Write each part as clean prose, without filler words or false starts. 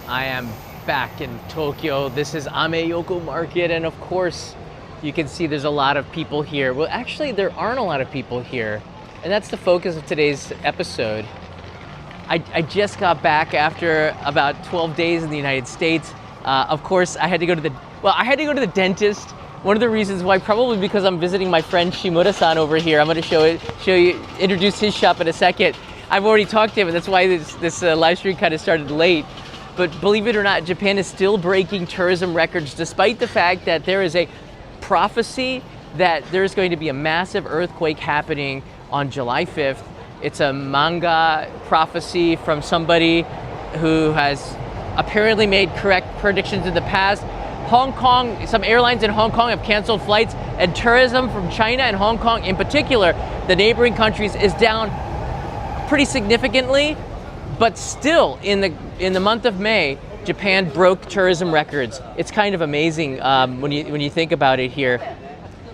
I am back in Tokyo. This is Amayoko Market, and of course, you can see there's a lot of people here. Well, actually, there aren't a lot of people here, and that's the focus of today's episode. I just got back after about 12 days in the United States. Of course, I had to go to the dentist. One of the reasons why, probably because I'm visiting my friend Shimura-san over here. I'm going to introduce his shop in a second. I've already talked to him, and that's why this live stream kind of started late. But believe it or not, Japan is still breaking tourism records, despite the fact that there is a prophecy that there's going to be a massive earthquake happening on July 5th. It's a manga prophecy from somebody who has apparently made correct predictions in the past. Hong Kong, some airlines in Hong Kong have canceled flights, and tourism from China and Hong Kong in particular, the neighboring countries, is down pretty significantly. But still, in the month of May, Japan broke tourism records. It's kind of amazing when you think about it here.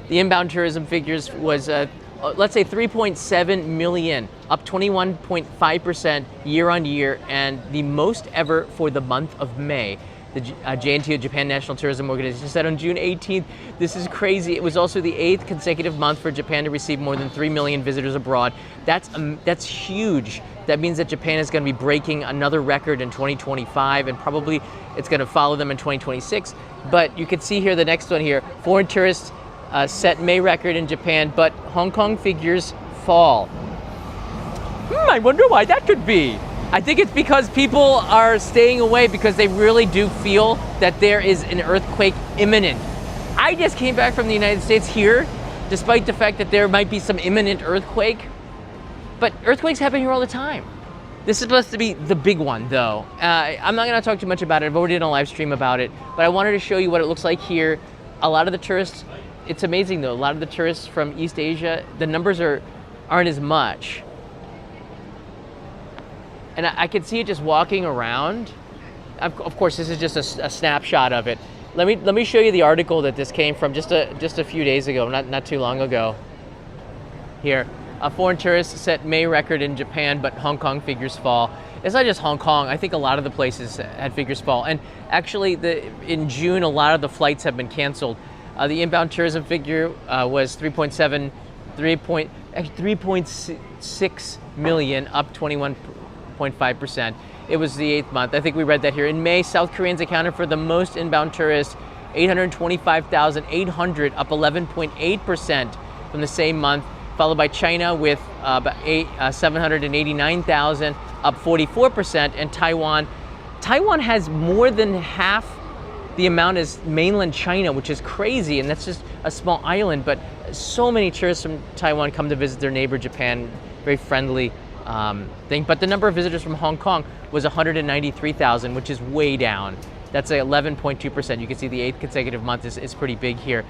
The inbound tourism figures was let's say 3.7 million, up 21.5% year on year, and the most ever for the month of May. The JNTO, Japan National Tourism Organization, said on June 18th, this is crazy. It was also the 8th consecutive month for Japan to receive more than 3 million visitors abroad. That's huge. That means that Japan is going to be breaking another record in 2025, and probably it's going to follow them in 2026. But you can see here the next one here, foreign tourists set May record in Japan, but Hong Kong figures fall. I wonder why that could be. I think it's because people are staying away because they really do feel that there is an earthquake imminent. I just came back from the United States here, despite the fact that there might be some imminent earthquake. But earthquakes happen here all the time. This is supposed to be the big one, though. I'm not going to talk too much about it. I've already done a live stream about it. But I wanted to show you what it looks like here. A lot of the tourists, it's amazing, though. A lot of the tourists from East Asia, the numbers aren't as much. And I can see it just walking around. Of course, this is just a snapshot of it. Let me show you the article that this came from just a few days ago, not too long ago. Here, a foreign tourist set May record in Japan, but Hong Kong figures fall. It's not just Hong Kong. I think a lot of the places had figures fall. And actually, in June, a lot of the flights have been canceled. The inbound tourism figure was 3.6 million, up 21.5%. It was the 8th month. I think we read that here. In May, South Koreans accounted for the most inbound tourists, 825,800, up 11.8% from the same month, followed by China with about 789,000, up 44%, and Taiwan. Taiwan has more than half the amount as mainland China, which is crazy, and that's just a small island, but so many tourists from Taiwan come to visit their neighbor Japan, very friendly thing. But the number of visitors from Hong Kong was 193,000, which is way down. That's 11.2%. You can see the 8th consecutive month is pretty big here.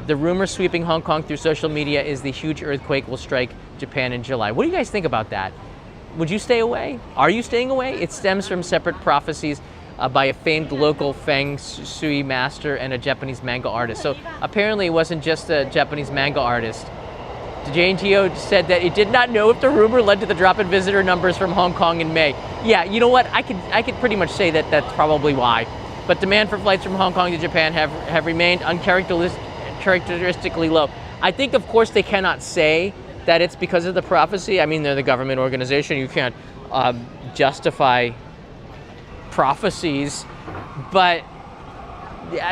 The rumor sweeping Hong Kong through social media is the huge earthquake will strike Japan in July. What do you guys think about that? Would you stay away? Are you staying away? It stems from separate prophecies by a famed local feng shui master and a Japanese manga artist. So apparently it wasn't just a Japanese manga artist. The JNTO said that it did not know if the rumor led to the drop in visitor numbers from Hong Kong in May. Yeah, you know what? I could pretty much say that that's probably why. But demand for flights from Hong Kong to Japan have remained uncharacteristically low. I think, of course, they cannot say that it's because of the prophecy. I mean, they're the government organization. You can't justify prophecies, but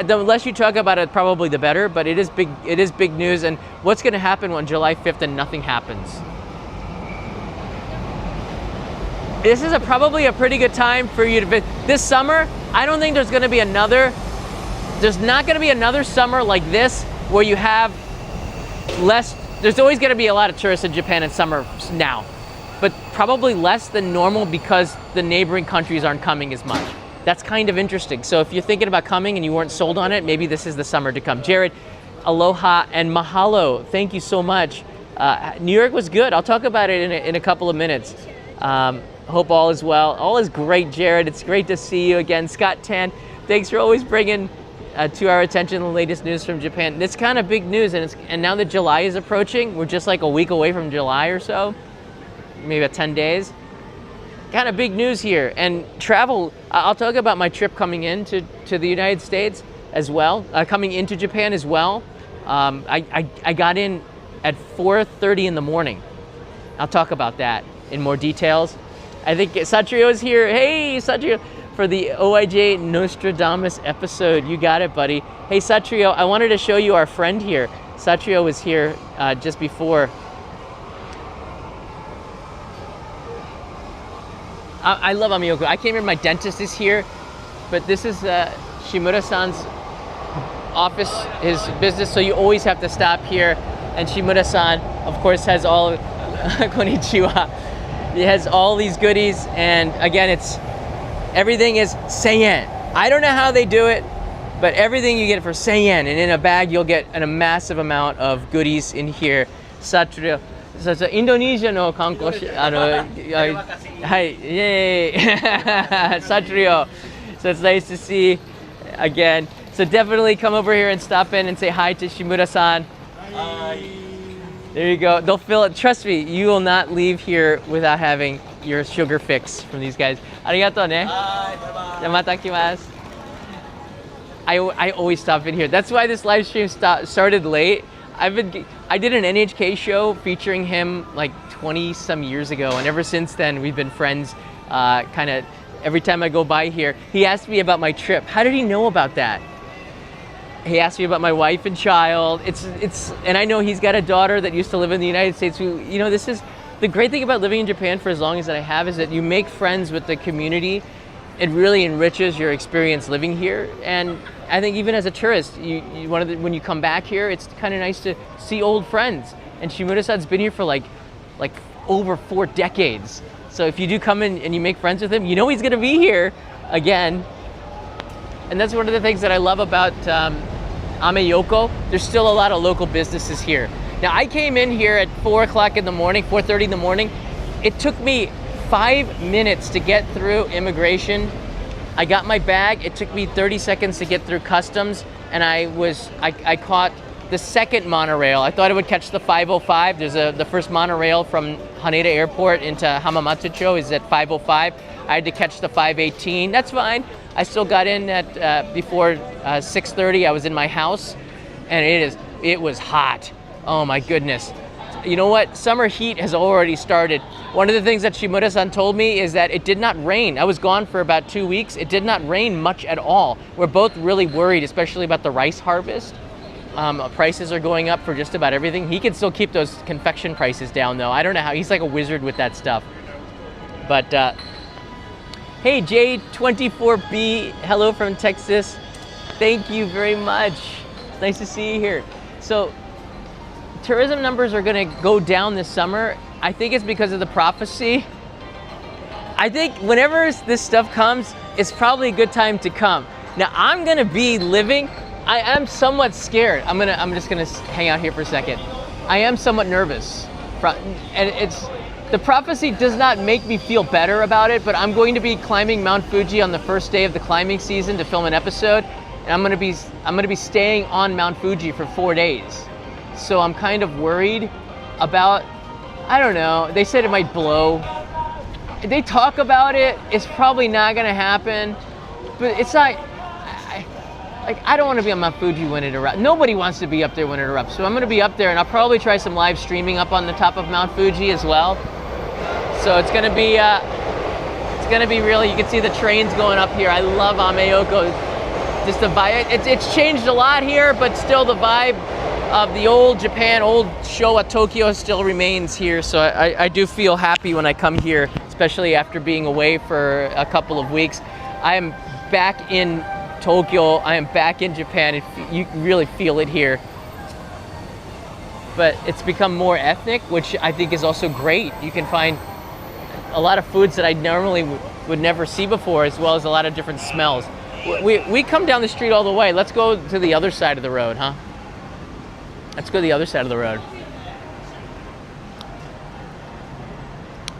the less you talk about it, probably the better. But it is big. It is big news. And what's going to happen on July 5th and nothing happens? This is probably a pretty good time for you to visit. This summer, I don't think there's going to be another. There's not going to be another summer like this where you have less. There's always going to be a lot of tourists in Japan in summer now, but probably less than normal because the neighboring countries aren't coming as much. That's kind of interesting. So if you're thinking about coming and you weren't sold on it, maybe this is the summer to come. Jared, aloha and mahalo. Thank you so much. New York was good. I'll talk about it in a couple of minutes. Hope all is well. All is great, Jared. It's great to see you again. Scott Tan, thanks for always bringing to our attention the latest news from Japan. It's kind of big news, and now that July is approaching, we're just like a week away from July or so, maybe about 10 days. kind of big news here. And travel, I'll talk about my trip coming into the United States as well, coming into Japan as well. I got in at 4:30 in the morning. I'll talk about that in more details. I think Satrio is here. Hey, Satrio, for the OIJ Nostradamus episode. You got it, buddy. Hey, Satrio, I wanted to show you our friend here. Satrio was here just before. I love Amayoko. I came here, my dentist is here, but this is Shimura-san's office, his business, so you always have to stop here. And Shimura-san, of course, has all, konnichiwa. He has all these goodies, and again, everything is 1000 yen. I don't know how they do it, but everything you get for 1000 yen, and in a bag you'll get a massive amount of goodies in here. Satrio. So it's Indonesia no kankoshi, hi, yay, Satrio. So it's nice to see again. So definitely come over here and stop in and say hi to Shimura-san. There you go. They'll fill it. Trust me, you will not leave here without having your sugar fix from these guys. Arigato ne. Mata kimasu. I always stop in here. That's why this live stream started late. I did an NHK show featuring him like 20 some years ago, and ever since then we've been friends. Kind of every time I go by here, he asked me about my trip. How did he know about that? He asked me about my wife and child. And I know he's got a daughter that used to live in the United States who, you know, this is the great thing about living in Japan for as long as that I have, is that you make friends with the community. It really enriches your experience living here. And I think even as a tourist, when you come back here, it's kind of nice to see old friends. And Shimura-san's been here for like over 4 decades. So if you do come in and you make friends with him, you know he's gonna be here again. And that's one of the things that I love about Amayoko. There's still a lot of local businesses here. Now I came in here at 4 o'clock in the morning, 4:30 in the morning. It took me 5 minutes to get through immigration. I got my bag. It took me 30 seconds to get through customs, and I caught the second monorail. I thought I would catch the 505. There's the first monorail from Haneda Airport into Hamamatsucho is at 505. I had to catch the 518. That's fine. I still got in at before 6:30. I was in my house, and it was hot. Oh my goodness. You know what? Summer heat has already started. One of the things that Shimura-san told me is that it did not rain. I was gone for about 2 weeks. It did not rain much at all. We're both really worried, especially about the rice harvest. Prices are going up for just about everything. He can still keep those confection prices down though. I don't know how. He's like a wizard with that stuff. But hey, J24B, hello from Texas. Thank you very much. It's nice to see you here. So tourism numbers are gonna go down this summer. I think it's because of the prophecy. I think whenever this stuff comes, it's probably a good time to come. Now I'm gonna be living, I am somewhat scared. I'm just gonna hang out here for a second. I am somewhat nervous. And the prophecy does not make me feel better about it, but I'm going to be climbing Mount Fuji on the first day of the climbing season to film an episode. And I'm gonna be staying on Mount Fuji for 4 days. So I'm kind of worried about, I don't know, they said it might blow. They talk about it, it's probably not gonna happen, but it's not, I don't wanna be on Mount Fuji when it erupts. Nobody wants to be up there when it erupts. So I'm gonna be up there, and I'll probably try some live streaming up on the top of Mount Fuji as well. So it's gonna be really, you can see the trains going up here. I love Amayoko. Just the vibe, it's changed a lot here, but still the vibe of the old Japan, old Showa Tokyo still remains here. So I do feel happy when I come here, especially after being away for a couple of weeks. I am back in Tokyo, I am back in Japan. You really feel it here. But it's become more ethnic, which I think is also great. You can find a lot of foods that I normally would never see before, as well as a lot of different smells. We come down the street all the way. Let's go to the other side of the road, huh? Let's go to the other side of the road.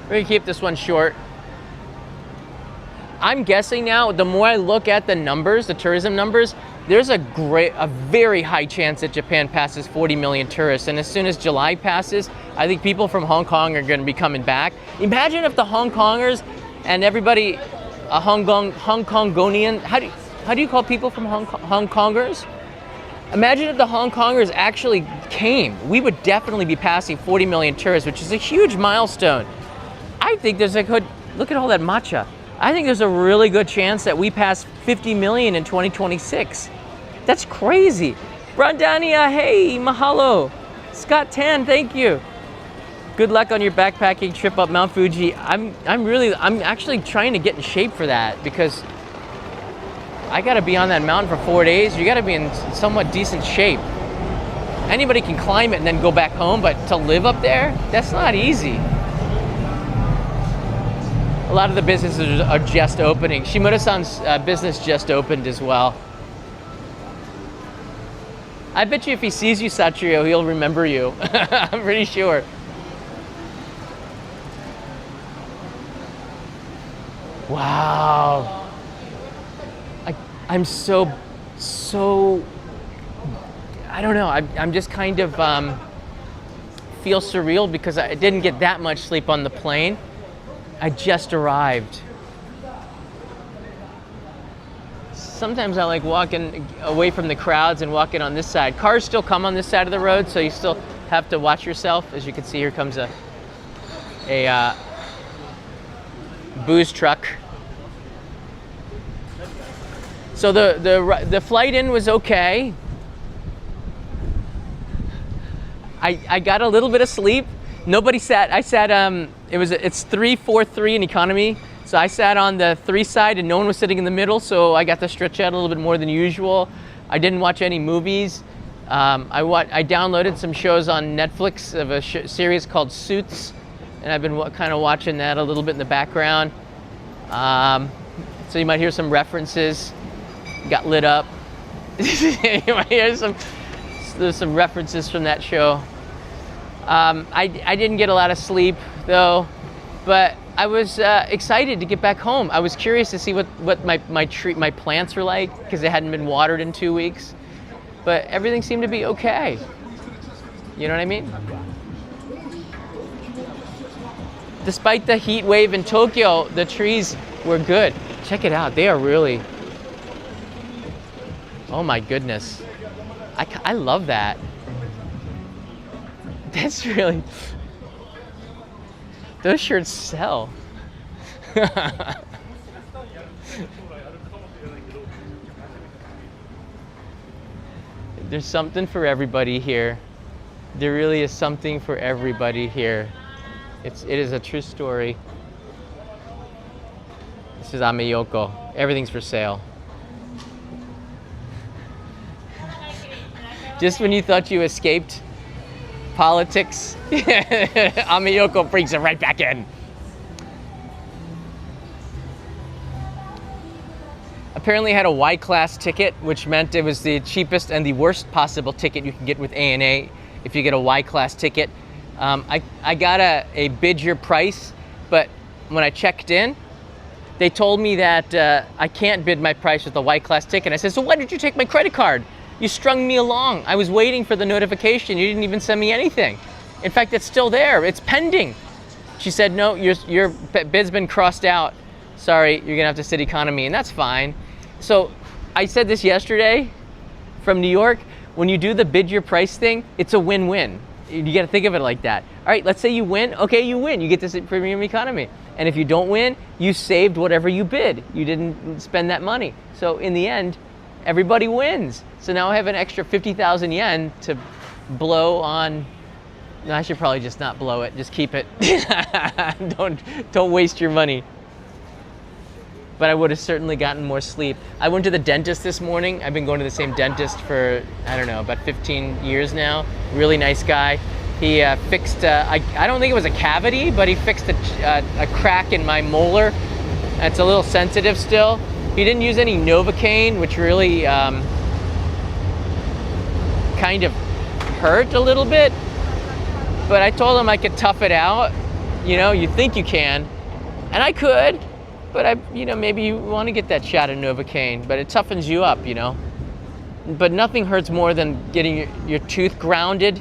We're gonna keep this one short. I'm guessing now, the more I look at the numbers, the tourism numbers, there's a very high chance that Japan passes 40 million tourists. And as soon as July passes, I think people from Hong Kong are gonna be coming back. Imagine if the Hong Kongers And everybody, a Hong Kongonian, how do you call people from Hong Kongers? Imagine if the Hong Kongers actually came. We would definitely be passing 40 million tourists, which is a huge milestone. I think there's a good, look at all that matcha. I think there's a really good chance that we pass 50 million in 2026. That's crazy. Brandania, hey, mahalo. Scott Tan, thank you. Good luck on your backpacking trip up Mount Fuji. I'm actually trying to get in shape for that because I gotta be on that mountain for 4 days. You gotta be in somewhat decent shape. Anybody can climb it and then go back home, but to live up there, that's not easy. A lot of the businesses are just opening. Shimura-san's business just opened as well. I bet you if he sees you, Satrio, he'll remember you. I'm pretty sure. Wow. I'm so, I don't know. I'm just kind of feel surreal because I didn't get that much sleep on the plane. I just arrived. Sometimes I like walking away from the crowds and walking on this side. Cars still come on this side of the road, so you still have to watch yourself. As you can see, here comes a booze truck. So the flight in was okay. I got a little bit of sleep. Nobody sat. I sat. It's 343 in economy. So I sat on the 3 side, and no one was sitting in the middle. So I got to stretch out a little bit more than usual. I didn't watch any movies. I downloaded some shows on Netflix of a series called Suits, and I've been kind of watching that a little bit in the background. So you might hear some references. Got lit up. You might hear there's some references from that show. I didn't get a lot of sleep though, but I was excited to get back home. I was curious to see what my plants were like because they hadn't been watered in 2 weeks, but everything seemed to be okay. You know what I mean? Despite the heat wave in Tokyo, the trees were good. Check it out. They are really, oh my goodness. I love that. That's really, those shirts sell. There's something for everybody here. There really is something for everybody here. It is a true story. This is Amayoko. Everything's for sale. Just when you thought you escaped politics, Amayoko brings it right back in. Apparently I had a Y-class ticket, which meant it was the cheapest and the worst possible ticket you can get with ANA if you get a Y-class ticket. I got a bid your price, but when I checked in, they told me that I can't bid my price with a Y-class ticket. I said, so why did you take my credit card? You strung me along. I was waiting for the notification. You didn't even send me anything. In fact, it's still there. It's pending. She said, no, your bid's been crossed out. Sorry, you're gonna have to sit economy, and that's fine. So I said this yesterday from New York. When you do the bid your price thing, it's a win-win. You gotta think of it like that. All right, let's say you win. Okay, you win. You get this premium economy. And if you don't win, you saved whatever you bid. You didn't spend that money. So in the end, everybody wins. So now I have an extra 50,000 yen to blow on. No, I should probably just not blow it. Just keep it. Don't waste your money. But I would have certainly gotten more sleep. I went to the dentist this morning. I've been going to the same dentist for, I don't know, about 15 years now. Really nice guy. He fixed, I don't think it was a cavity, but he fixed a crack in my molar. It's a little sensitive still. He didn't use any Novocaine, which really kind of hurt a little bit. But I told him I could tough it out. You know, you think you can. And I could. But maybe you want to get that shot of Novocaine, but it toughens you up, you know. But nothing hurts more than getting your tooth grounded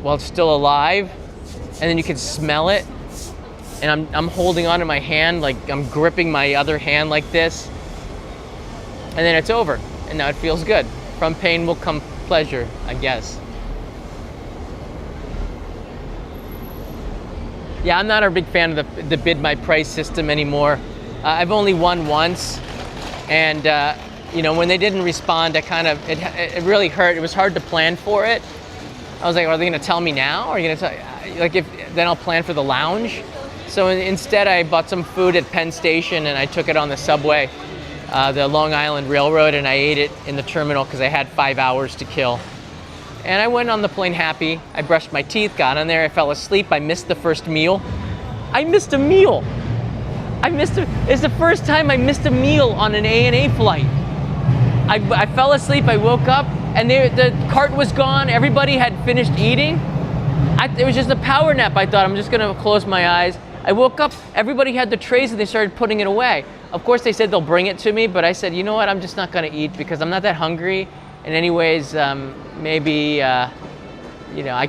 while it's still alive, and then you can smell it. and I'm holding onto my hand, like I'm gripping my other hand like this, and then it's over, and now it feels good. From pain will come pleasure, I guess. Yeah, I'm not a big fan of the bid my price system anymore. I've only won once, and you know, when they didn't respond, it really hurt. It was hard to plan for it. I was like, are they going to tell me now? Or are you going to tell, like, then I'll plan for the lounge? So instead, I bought some food at Penn Station, and I took it on the subway, the Long Island Railroad, and I ate it in the terminal because I had 5 hours to kill. And I went on the plane happy. I brushed my teeth, got on there, I fell asleep. I missed the first meal. I missed a meal. It's the first time I missed a meal on an ANA flight. I fell asleep, I woke up, and the cart was gone. Everybody had finished eating. It was just a power nap. I thought, I'm just gonna close my eyes. I woke up, everybody had the trays and they started putting it away. Of course they said they'll bring it to me, but I said, you know what, I'm just not gonna eat because I'm not that hungry. And anyways, maybe, you know,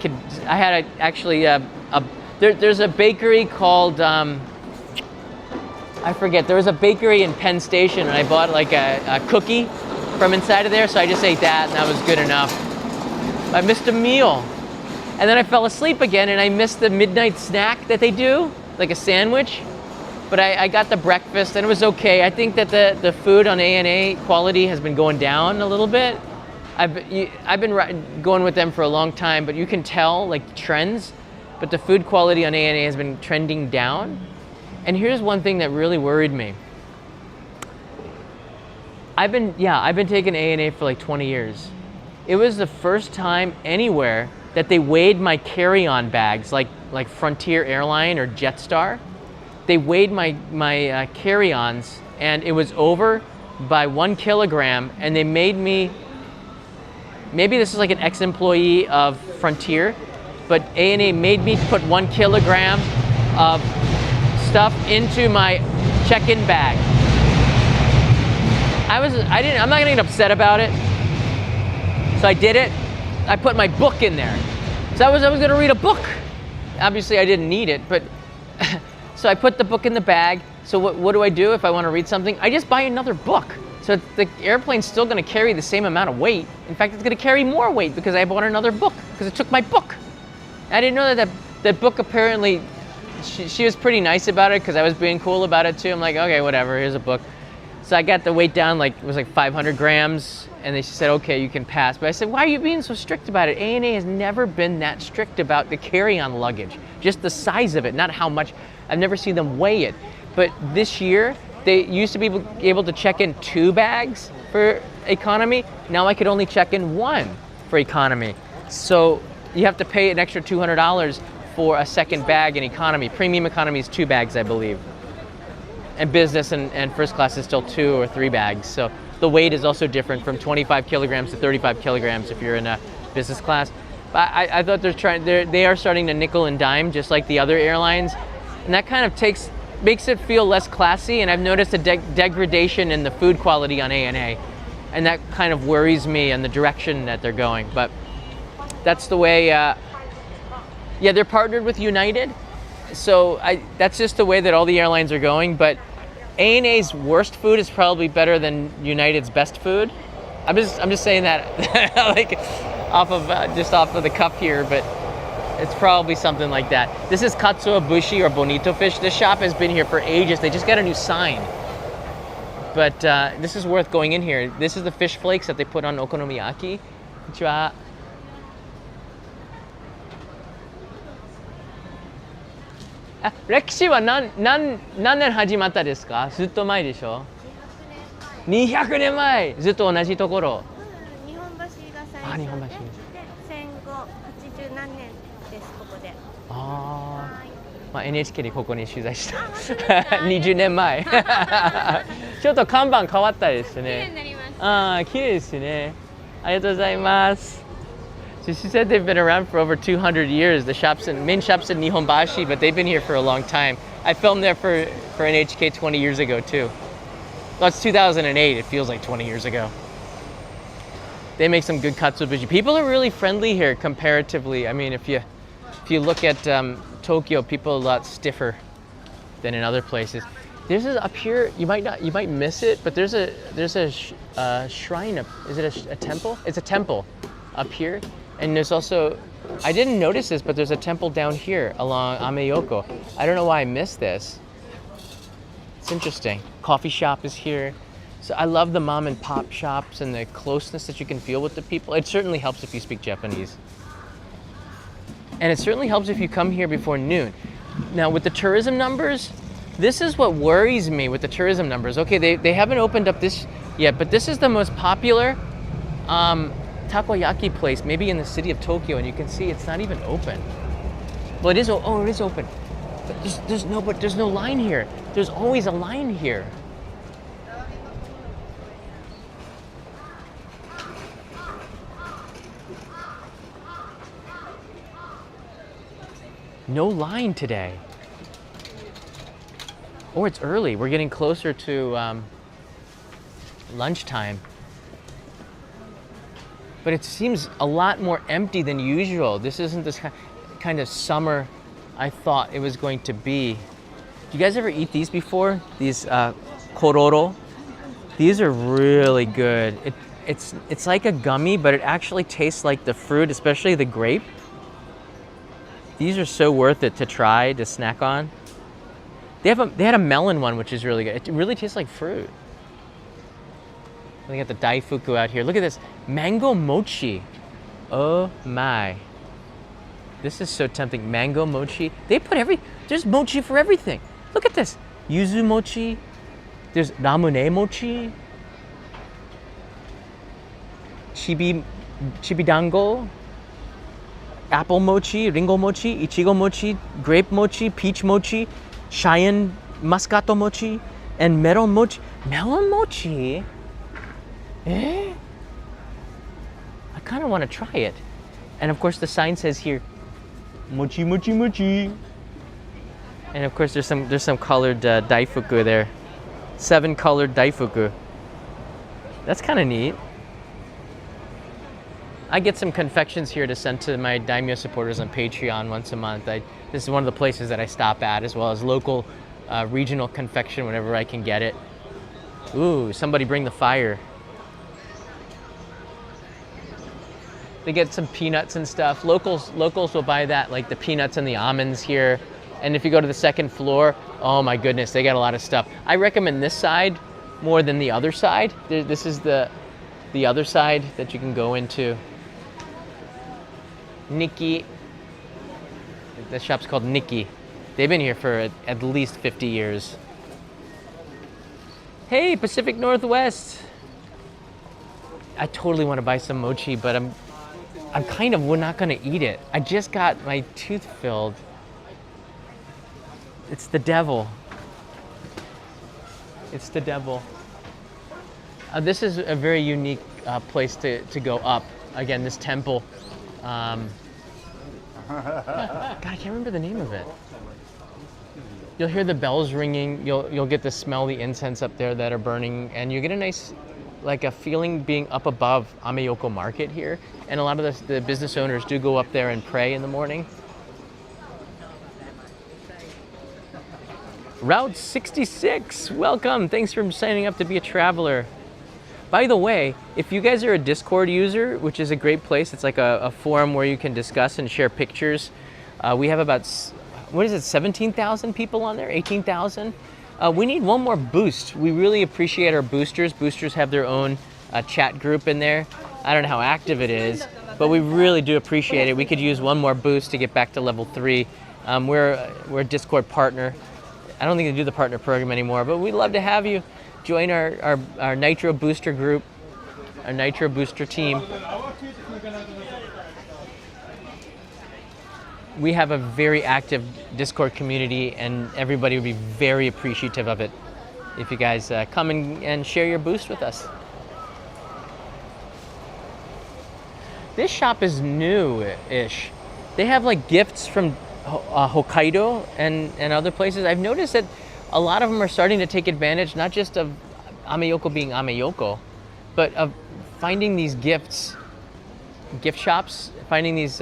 there's a bakery called, I forget, there was a bakery in Penn Station, and I bought like a cookie from inside of there, so I just ate that, and that was good enough. I missed a meal. And then I fell asleep again, and I missed the midnight snack that they do, like a sandwich. But I got the breakfast, and it was okay. I think that the food on ANA quality has been going down a little bit. I've been going with them for a long time, but you can tell, like, trends. But the food quality on ANA has been trending down. And here's one thing that really worried me. I've been taking ANA for like 20 years. It was the first time anywhere that they weighed my carry-on bags, like Frontier Airline or Jetstar. They weighed my carry-ons, and it was over by 1 kilogram, and they made me, maybe this is like an ex-employee of Frontier, but ANA made me put 1 kilogram of stuff into my check-in bag. I'm not getting upset about it. So I did it. I put my book in there. So I was gonna read a book. Obviously I didn't need it, but so I put the book in the bag. So what do I do if I want to read something? I just buy another book. So the airplane's still gonna carry the same amount of weight. In fact, it's gonna carry more weight because I bought another book because it took my book. I didn't know that book apparently, she was pretty nice about it because I was being cool about it too. I'm like, okay, whatever, here's a book. So I got the weight down, like it was like 500 grams, and she said, okay, you can pass. But I said, why are you being so strict about it? ANA has never been that strict about the carry-on luggage, just the size of it, not how much. I've never seen them weigh it. But this year, they used to be able to check in 2 bags for economy. Now I could only check in 1 for economy. So you have to pay an extra $200 for a second bag in economy. Premium economy is 2 bags, I believe. And business and first class is still 2 or 3 bags. So the weight is also different from 25 kilograms to 35 kilograms if you're in a business class. But I thought they are starting to nickel and dime just like the other airlines. And that kind of makes it feel less classy. And I've noticed a degradation in the food quality on ANA. And that kind of worries me in the direction that they're going. But that's the way, yeah, they're partnered with United. So that's just the way that all the airlines are going. But ANA's worst food is probably better than United's best food. I'm just saying that like off of the cuff here, but it's probably something like that. This is Katsuo Bushi or Bonito Fish. This shop has been here for ages. They just got a new sign. But this is worth going in here. This is the fish flakes that they put on okonomiyaki. Konnichiwa.あ、歴史は何年始まったですか？ずっと前でしょ？200年前。ずっと同じところ。日本橋が最初で、戦後80何年ですここで。ああ。まあ NHK でここに取材した。20年前。ちょっと看板変わったですね。綺麗になりました。ああ、綺麗ですね。ありがとうございます。So she said they've been around for over 200 years. The main shop's in Nihonbashi, but they've been here for a long time. I filmed there for NHK 20 years ago too. Well, it's 2008. It feels like 20 years ago. They make some good katsuobushi. People are really friendly here comparatively. I mean, if you look at Tokyo, people are a lot stiffer. than in other places. There's up here. You might miss it, but there's a shrine up. Is it a temple? It's a temple up here, and there's also. I didn't notice this, but there's a temple down here along Amayoko. I don't know why I missed this. It's interesting. Coffee shop is here. So I love the mom and pop shops and the closeness that you can feel with the people. It certainly helps if you speak Japanese. And it certainly helps if you come here before noon. Now with the tourism numbers, this is what worries me with the tourism numbers. Okay, they haven't opened up this yet, but this is the most popular takoyaki place, maybe in the city of Tokyo, and you can see it's not even open. Well, it is. Oh, it is open. But there's no line here. There's always a line here. No line today. Or it's early. We're getting closer to lunchtime. But it seems a lot more empty than usual. This isn't this kind of summer I thought it was going to be. Do you guys ever eat these before? These kororo? These are really good. It's like a gummy, but it actually tastes like the fruit, especially the grape. These are so worth it to try, to snack on. They had a melon one, which is really good. It really tastes like fruit. They got the daifuku out here. Look at this, mango mochi. Oh my. This is so tempting, mango mochi. They put there's mochi for everything. Look at this, yuzu mochi. There's ramune mochi. Chibidango. Apple mochi, ringo mochi, ichigo mochi, grape mochi, peach mochi, Cheyenne muscato mochi, and melon mochi. Melon mochi? Eh? I kind of want to try it. And of course the sign says here, mochi, mochi, mochi. And of course there's some colored daifuku there. 7 colored daifuku. That's kind of neat. I get some confections here to send to my Daimyo supporters on Patreon once a month. This is one of the places that I stop at, as well as local regional confection whenever I can get it. Ooh, somebody bring the fire. They get some peanuts and stuff. Locals will buy that, like the peanuts and the almonds here. And if you go to the second floor, oh my goodness, they got a lot of stuff. I recommend this side more than the other side. This is the other side that you can go into. Nikki. The shop's called Nikki. They've been here for at least 50 years. Hey, Pacific Northwest. I totally want to buy some mochi, but I'm kind of not going to eat it. I just got my tooth filled. It's the devil. It's the devil. This is a very unique place to go up. Again, this temple. God, I can't remember the name of it. You'll hear the bells ringing. You'll get to smell the incense up there that are burning, and you get a nice, like a feeling being up above Amayoko Market here. And a lot of the business owners do go up there and pray in the morning. Route 66, welcome. Thanks for signing up to be a traveler. By the way, if you guys are a Discord user, which is a great place, it's like a forum where you can discuss and share pictures. We have about, 17,000 people on there, 18,000? We need one more boost. We really appreciate our boosters. Boosters have their own chat group in there. I don't know how active it is, but we really do appreciate it. We could use one more boost to get back to level 3. We're a Discord partner. I don't think they do the partner program anymore, but we'd love to have you join our Nitro Booster group, our Nitro Booster team. We have a very active Discord community, and everybody would be very appreciative of it if you guys come and share your boost with us. This shop is new-ish. They have like gifts from Hokkaido and other places. I've noticed that a lot of them are starting to take advantage, not just of Amayoko being Amayoko, but of finding these gift shops, finding these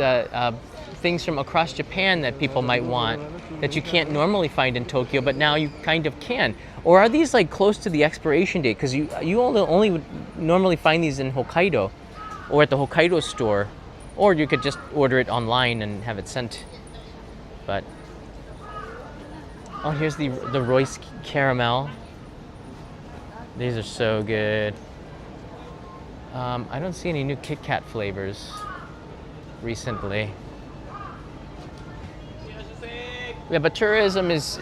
things from across Japan that people might want that you can't normally find in Tokyo, but now you kind of can? Or are these like close to the expiration date? Because you only would normally find these in Hokkaido or at the Hokkaido store, or you could just order it online and have it sent. But oh, here's the Royce caramel. These are so good. I don't see any new Kit Kat flavors recently. Yeah, but tourism is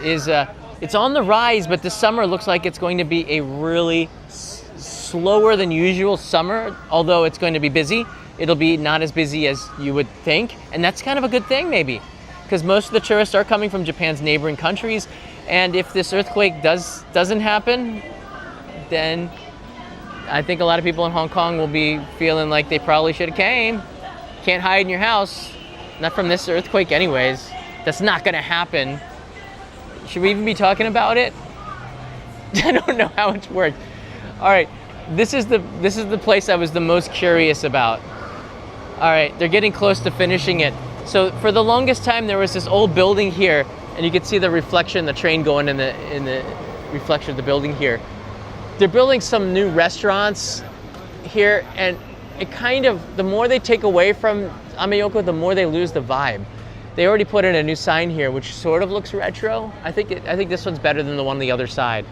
it's on the rise, but this summer looks like it's going to be a really slower than usual summer, although it's going to be busy. It'll be not as busy as you would think, and that's kind of a good thing maybe, because most of the tourists are coming from Japan's neighboring countries, and if this earthquake doesn't happen, then I think a lot of people in Hong Kong will be feeling like they probably should have came. Can't hide in your house, not from this earthquake anyways. That's not gonna happen. Should we even be talking about it? I don't know how it's worked. All right, this is the place I was the most curious about. All right, they're getting close to finishing it. So for the longest time, there was this old building here, and you could see the reflection, the train going in the reflection of the building here. They're building some new restaurants here, and it kind of, the more they take away from Amayoko, the more they lose the vibe. They already put in a new sign here, which sort of looks retro. I think this one's better than the one on the other side.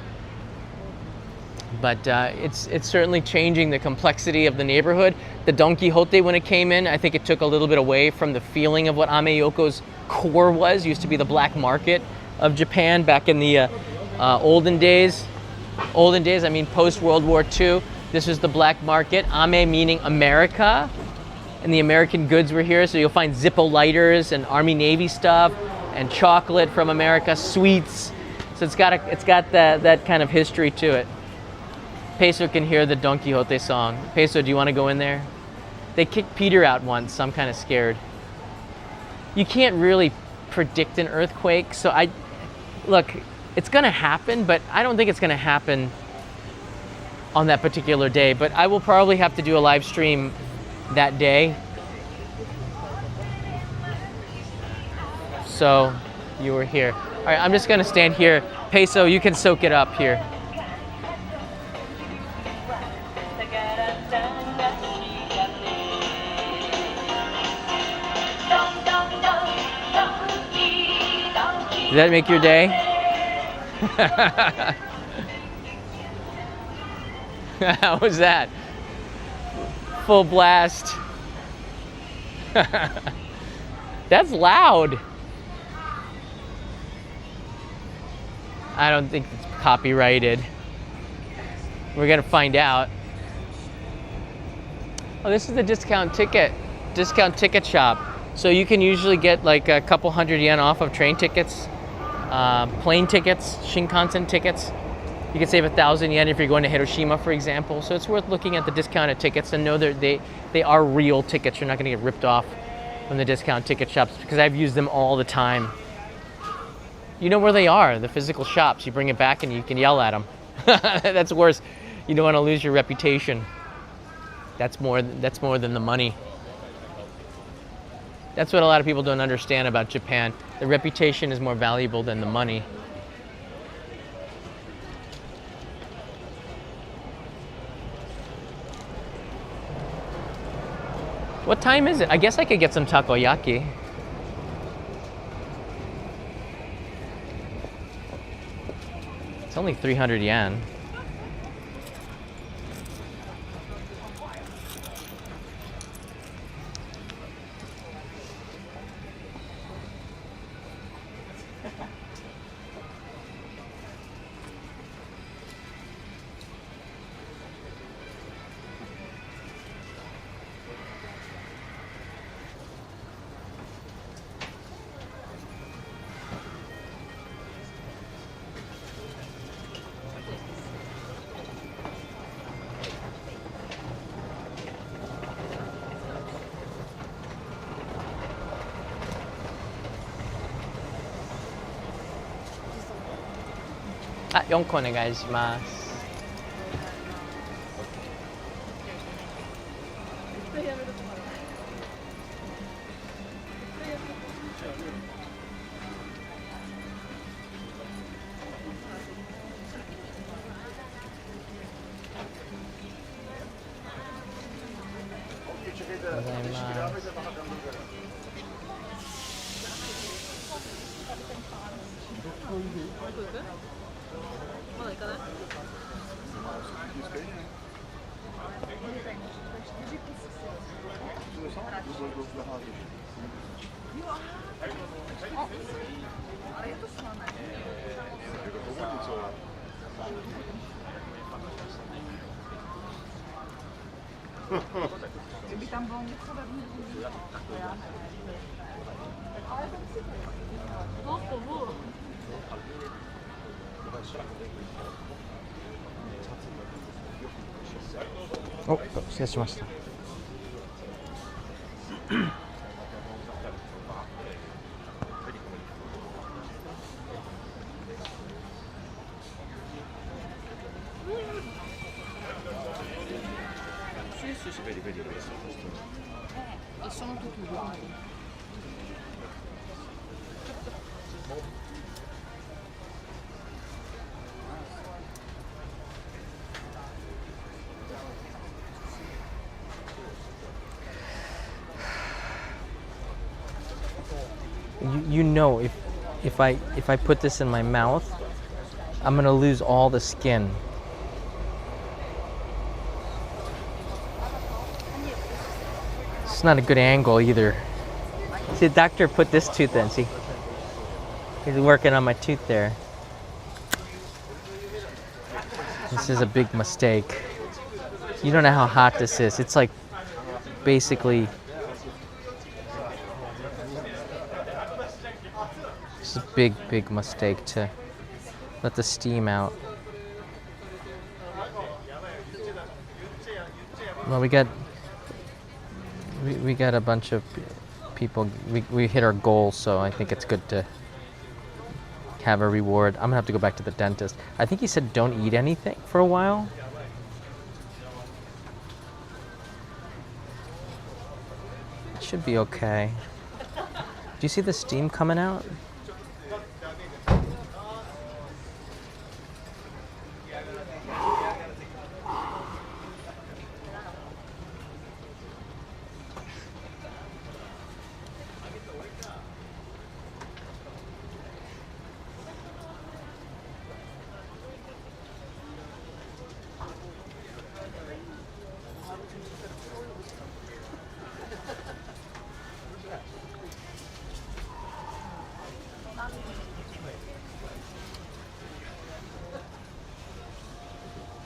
But it's certainly changing the complexity of the neighborhood. The Don Quixote, when it came in, I think it took a little bit away from the feeling of what Amayoko's core was. It used to be the black market of Japan back in the olden days. Olden days, I mean post-World War II. This is the black market. Ame meaning America. And the American goods were here, so you'll find Zippo lighters and Army Navy stuff and chocolate from America, sweets. So it's got that kind of history to it. Peso can hear the Don Quixote song. Peso, do you want to go in there? They kicked Peter out once, so I'm kind of scared. You can't really predict an earthquake, so look, it's gonna happen, but I don't think it's gonna happen on that particular day. But I will probably have to do a live stream that day. So you were here. All right, I'm just gonna stand here. Peso, you can soak it up here. Did that make your day? How was that? Full blast. That's loud. I don't think it's copyrighted. We're gonna find out. Oh, this is the discount ticket shop. So you can usually get like a couple hundred yen off of train tickets, plane tickets, Shinkansen tickets. You can save 1,000 yen if you're going to Hiroshima, for example. So it's worth looking at the discounted tickets and know that they are real tickets. You're not going to get ripped off from the discount ticket shops, because I've used them all the time. You know where they are, the physical shops. You bring it back and you can yell at them. That's worse. You don't want to lose your reputation. That's more than the money. That's what a lot of people don't understand about Japan. The reputation is more valuable than the money. What time is it? I guess I could get some takoyaki. It's only 300 yen. Ah, 4個お願いします。gozaimasu. Oh, 失礼しました。You know, if I put this in my mouth, I'm gonna lose all the skin. It's not a good angle either. See, the doctor put this tooth in. See, he's working on my tooth there. This is a big mistake. You don't know how hot this is. It's like basically. It's a big mistake to let the steam out. Well, we got a bunch of people. We hit our goal, so I think it's good to have a reward. I'm gonna have to go back to the dentist. I think he said don't eat anything for a while. It should be okay. Do you see the steam coming out?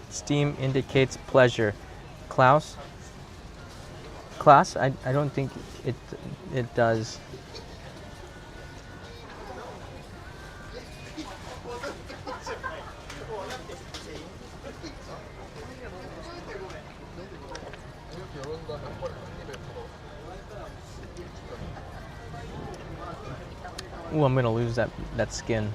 Steam indicates pleasure. Klaus? Klaus? I don't think it does. Ooh, I'm gonna lose that skin.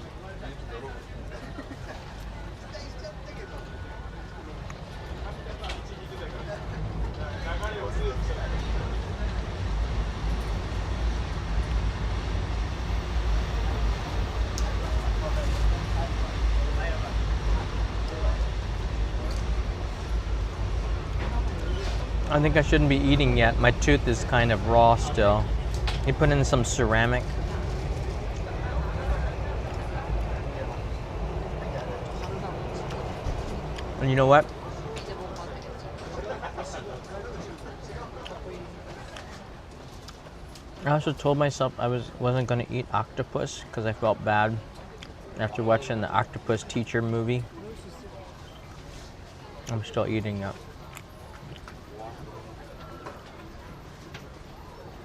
I think I shouldn't be eating yet. My tooth is kind of raw still. You put in some ceramic. And you know what? I also told myself I wasn't going to eat octopus because I felt bad after watching the Octopus Teacher movie. I'm still eating it.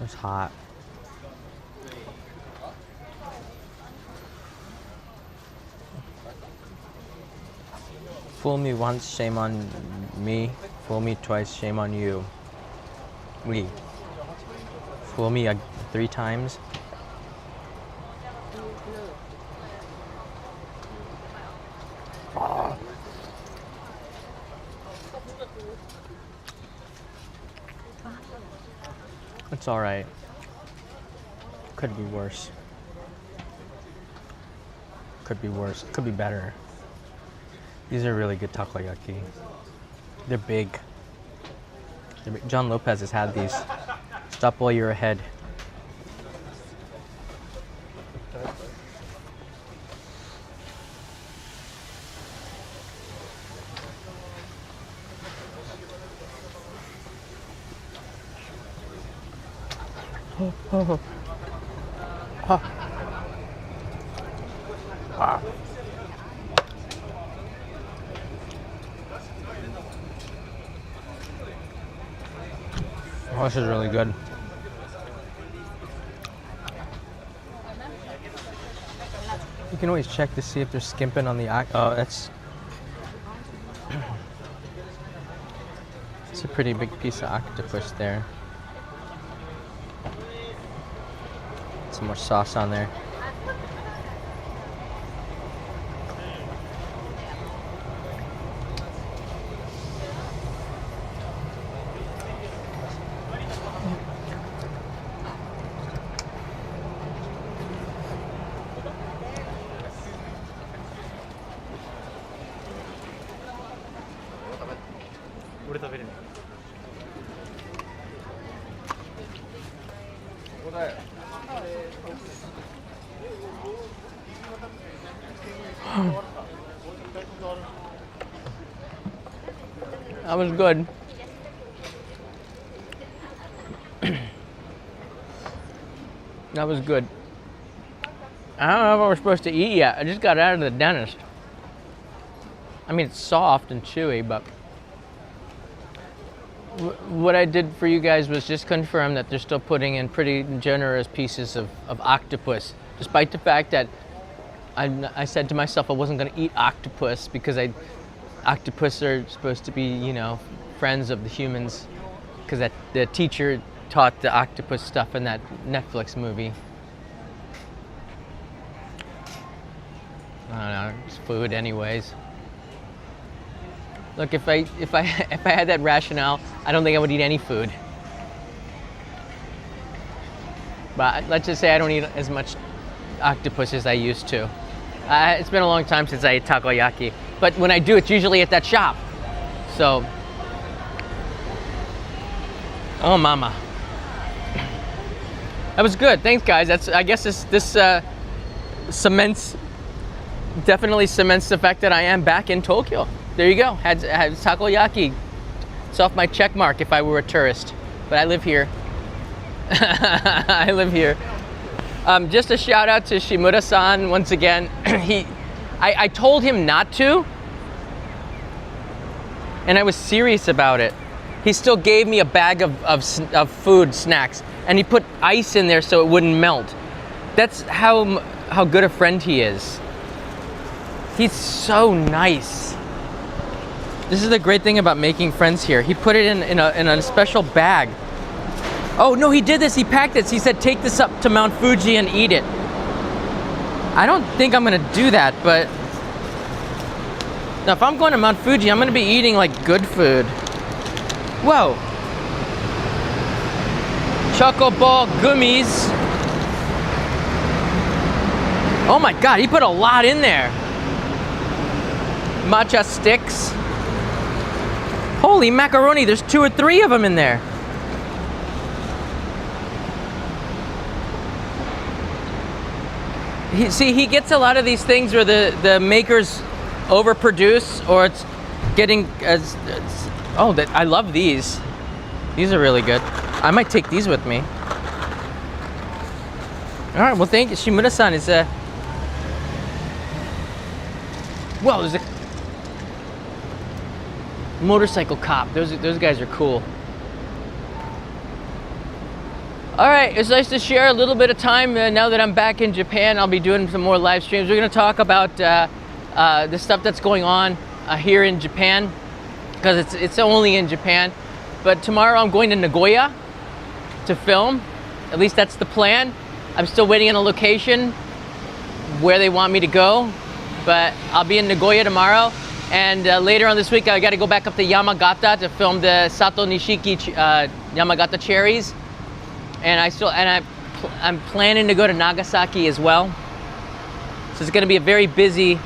It's hot. Fool me once, shame on me. Fool me twice, shame on you. We. Fool me 3 times. It's all right. Could be worse. Could be worse. Could be better. These are really good takoyaki. They're big. John Lopez has had these. stop while you're ahead. Oh. Wow. Oh, this is really good. You can always check to see if they're skimping on the oh, that's it's a pretty big piece of octopus there. Some more sauce on there. That was good. That was good. I don't know if we're supposed to eat yet. I just got out of the dentist. I mean, it's soft and chewy, but what I did for you guys was just confirm that they're still putting in pretty generous pieces of octopus, despite the fact that I said to myself I wasn't going to eat octopus because octopus are supposed to be, you know, friends of the humans, because that the teacher taught the octopus stuff in that Netflix movie. I don't know, it's food anyways. Look, if I had that rationale, I don't think I would eat any food. But let's just say I don't eat as much octopus as I used to. It's been a long time since I ate takoyaki, but when I do, it's usually at that shop. So, oh mama, that was good. Thanks, guys. I guess this definitely cements the fact that I am back in Tokyo. There you go. Had takoyaki. It's off my check mark if I were a tourist, but I live here. I live here. Just a shout out to Shimura-san once again. I told him not to, and I was serious about it. He still gave me a bag of food, snacks, and he put ice in there so it wouldn't melt. That's how good a friend he is. He's so nice. This is the great thing about making friends here. He put it in a special bag. Oh no, he did this. He packed this. He said, "Take this up to Mount Fuji and eat it." I don't think I'm gonna do that, but now if I'm going to Mount Fuji, I'm gonna be eating like good food. Whoa. Choco ball gummies. Oh my God, he put a lot in there. Matcha sticks. Holy macaroni, there's 2 or 3 of them in there. He gets a lot of these things where the makers overproduce, or it's getting I love these. These are really good. I might take these with me. All right, well, thank you. Shimura-san is whoa, there's a motorcycle cop. Those guys are cool. All right, it's nice to share a little bit of time now that I'm back in Japan. I'll be doing some more live streams. We're going to talk about the stuff that's going on here in Japan, because it's only in Japan. But tomorrow I'm going to Nagoya to film. At least that's the plan. I'm still waiting on a location where they want me to go, but I'll be in Nagoya tomorrow. And later on this week, I got to go back up to Yamagata to film the Sato Nishiki Yamagata cherries. And I'm planning to go to Nagasaki as well. So it's going to be a very busy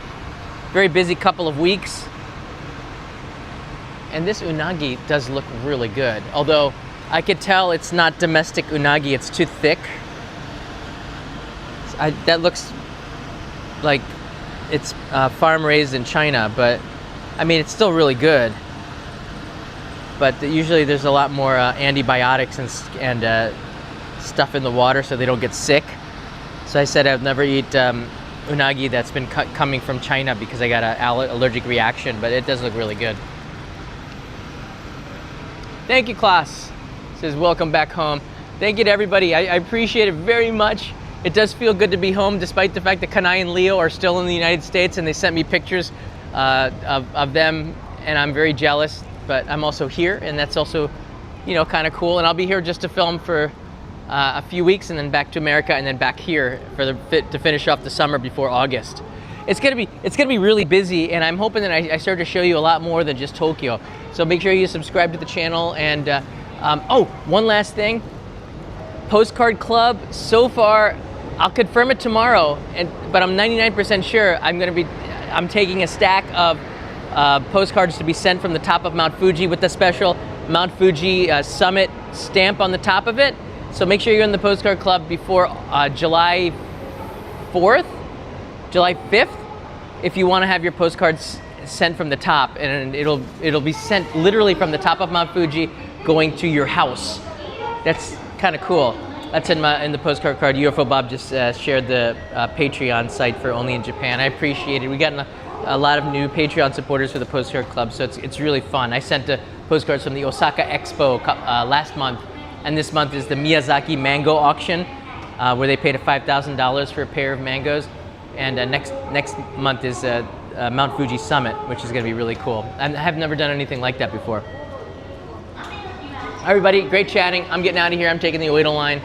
couple of weeks. And this unagi does look really good. Although I could tell it's not domestic unagi, it's too thick. That looks like it's farm raised in China, but I mean, it's still really good. But usually there's a lot more antibiotics and stuff in the water so they don't get sick. So I said I'd never eat unagi that's been coming from China because I got an allergic reaction, but it does look really good. Thank you, Klaus. Says welcome back home. Thank you to everybody. I appreciate it very much. It does feel good to be home despite the fact that Kanai and Leo are still in the United States and they sent me pictures of them, and I'm very jealous, but I'm also here, and that's also, you know, kind of cool. And I'll be here just to film for a few weeks and then back to America and then back here for to finish off the summer before August. It's gonna be really busy, and I'm hoping that I start to show you a lot more than just Tokyo. So make sure you subscribe to the channel. And oh, one last thing, Postcard Club. So far, I'll confirm it tomorrow, but I'm 99% sure I'm taking a stack of postcards to be sent from the top of Mount Fuji with the special Mount Fuji summit stamp on the top of it. So make sure you're in the Postcard Club before July 4th, July 5th, if you want to have your postcards sent from the top, and it'll be sent literally from the top of Mount Fuji going to your house. That's kind of cool. That's in the postcard card. UFO Bob just shared the Patreon site for Only in Japan. I appreciate it. We got a lot of new Patreon supporters for the Postcard Club, so it's really fun. I sent postcards from the Osaka Expo last month, and this month is the Miyazaki Mango Auction, where they paid $5,000 for a pair of mangoes. And next month is Mount Fuji Summit, which is going to be really cool. I have never done anything like that before. Everybody, great chatting. I'm getting out of here. I'm taking the Oedo line.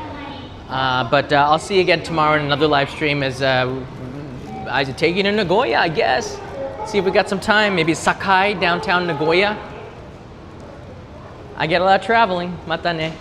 But I'll see you again tomorrow in another live stream as I take you to Nagoya, I guess. See if we got some time. Maybe Sakai, downtown Nagoya. I get a lot of traveling. Mata ne.